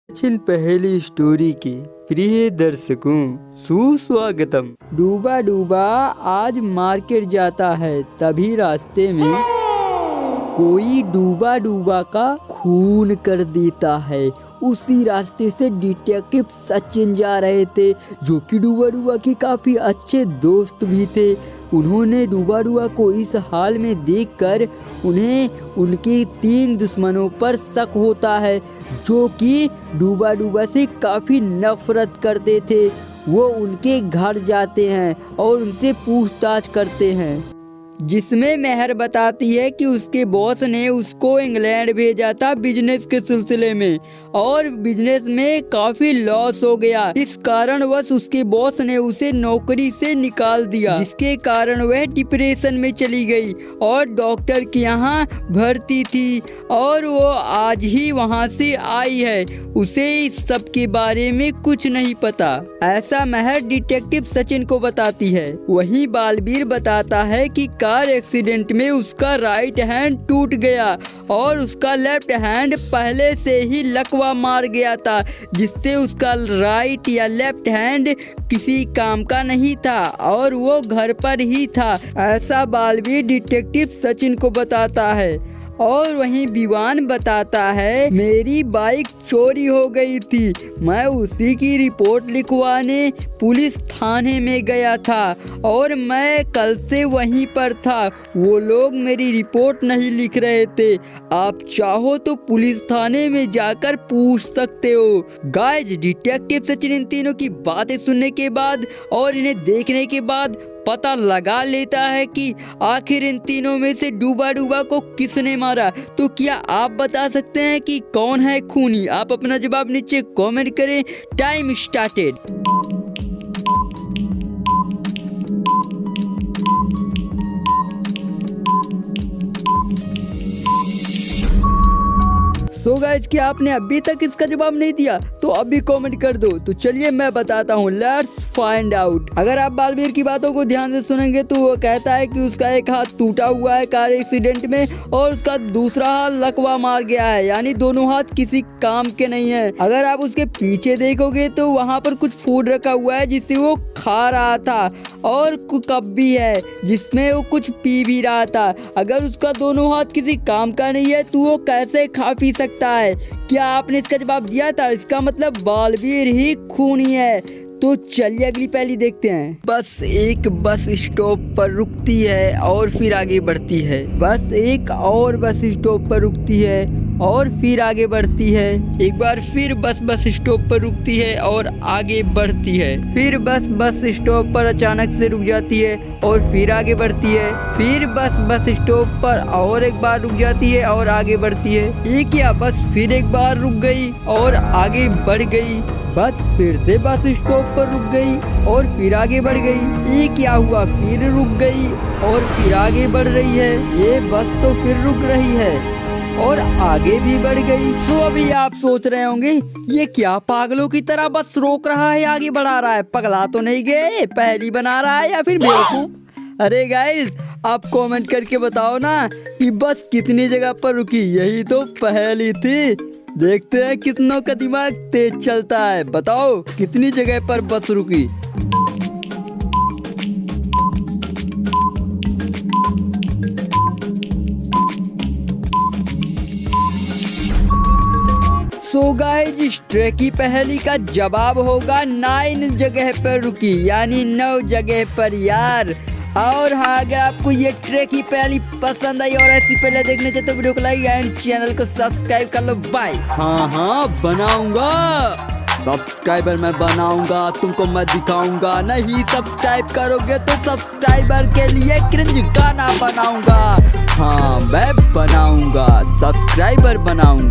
सचिन पहेली स्टोरी के प्रिय दर्शकों सुस्वागतम। डूबा डूबा आज मार्केट जाता है, तभी रास्ते में कोई डूबा डूबा का खून कर देता है। उसी रास्ते से डिटेक्टिव सचिन जा रहे थे, जो कि डूबा डूबा के काफ़ी अच्छे दोस्त भी थे। उन्होंने डूबा डूबा को इस हाल में देखकर उन्हें उनके 3 दुश्मनों पर शक होता है, जो कि डूबा डूबा से काफ़ी नफरत करते थे। वो उनके घर जाते हैं और उनसे पूछताछ करते हैं, जिसमें मेहर बताती है कि उसके बॉस ने उसको इंग्लैंड भेजा था बिजनेस के सिलसिले में, और बिजनेस में काफी लॉस हो गया। इस कारणवश उसके बॉस ने उसे नौकरी से निकाल दिया, जिसके कारण वह डिप्रेशन में चली गई और डॉक्टर के यहाँ भर्ती थी, और वो आज ही वहाँ से आई है। उसे इस सब के बारे में कुछ नहीं पता, ऐसा मेहर डिटेक्टिव सचिन को बताती है। वहीं बालवीर बताता है कि कार एक्सीडेंट में उसका राइट हैंड टूट गया और उसका लेफ्ट हैंड पहले से ही लकवा मार गया था, जिससे उसका राइट या लेफ्ट हैंड किसी काम का नहीं था और वो घर पर ही था, ऐसा बालवीर डिटेक्टिव सचिन को बताता है। और वहीं विवान बताता है, मेरी बाइक चोरी हो गई थी, मैं उसी की रिपोर्ट लिखवाने पुलिस थाने में गया था और मैं कल से वहीं पर था। वो लोग मेरी रिपोर्ट नहीं लिख रहे थे, आप चाहो तो पुलिस थाने में जाकर पूछ सकते हो। गाइस, डिटेक्टिव सचिन इन तीनों की बातें सुनने के बाद और इन्हें देखने के बाद पता लगा लेता है कि आखिर इन तीनों में से डूबा डूबा को किसने मारा। तो क्या आप बता सकते हैं कि कौन है खूनी? आप अपना जवाब नीचे कमेंट करें। Time started. सो गाइस, क्या आपने अभी तक इसका जवाब नहीं दिया तो अभी कमेंट कर दो। तो चलिए मैं बताता हूँ, लेट्स फाइंड आउट। अगर आप बालवीर की बातों को ध्यान से सुनेंगे तो वो कहता है कि उसका एक हाथ टूटा हुआ है कार एक्सीडेंट में और उसका दूसरा हाथ लकवा मार गया है, यानी दोनों हाथ किसी काम के नहीं है। अगर आप उसके पीछे देखोगे तो वहाँ पर कुछ फूड रखा हुआ है जिससे वो खा रहा था, और कप भी है जिसमें वो कुछ पी भी रहा था। अगर उसका दोनों हाथ किसी काम का नहीं है तो वो कैसे खा पी सकता है? क्या आपने इसका जवाब दिया था? इसका मतलब बालवीर ही खूनी है। तो चलिए अगली पहेली देखते हैं। बस एक बस स्टॉप पर रुकती है और फिर आगे बढ़ती है। बस एक और बस स्टॉप पर रुकती है और फिर आगे बढ़ती है। एक बार फिर बस स्टॉप पर रुकती है और आगे बढ़ती है। फिर बस स्टॉप पर अचानक से रुक जाती है और फिर आगे बढ़ती है। फिर बस स्टॉप पर और एक बार रुक जाती है और आगे बढ़ती है। ये क्या, बस फिर एक बार रुक गई और आगे बढ़ गई। बस फिर से बस स्टॉप पर रुक गई और फिर आगे बढ़ गई। ये क्या हुआ, फिर रुक गई और फिर आगे बढ़ रही है। ये बस तो फिर रुक रही है और आगे भी बढ़ गई। तो अभी आप सोच रहे होंगे, ये क्या पागलों की तरह बस रोक रहा है, आगे बढ़ा रहा है, पगला तो नहीं गए, पहेली बना रहा है या फिर बेवकूफ? अरे गाइस, आप कमेंट करके बताओ ना कि बस कितनी जगह पर रुकी। यही तो पहेली थी। देखते हैं कितनों का दिमाग तेज चलता है। बताओ कितनी जगह पर बस रुकी। सो गाइस, इस ट्रे की पहेली का जवाब होगा 9 जगह पर रुकी, यानी 9 जगह पर यार। और हाँ, अगर आपको ये ट्रे की पहेली पसंद आई और ऐसी पहले देखने चाहिए तो वीडियो को लाइक एंड चैनल को सब्सक्राइब कर लो। बाय। हाँ बनाऊंगा, सब्सक्राइबर मैं बनाऊंगा, तुमको मैं दिखाऊंगा। नहीं सब्सक्राइब करोगे तो सब्सक्राइबर के लिए क्रिंज गाना बनाऊंगा। हाँ मैं बनाऊंगा, सब्सक्राइबर बनाऊंगा।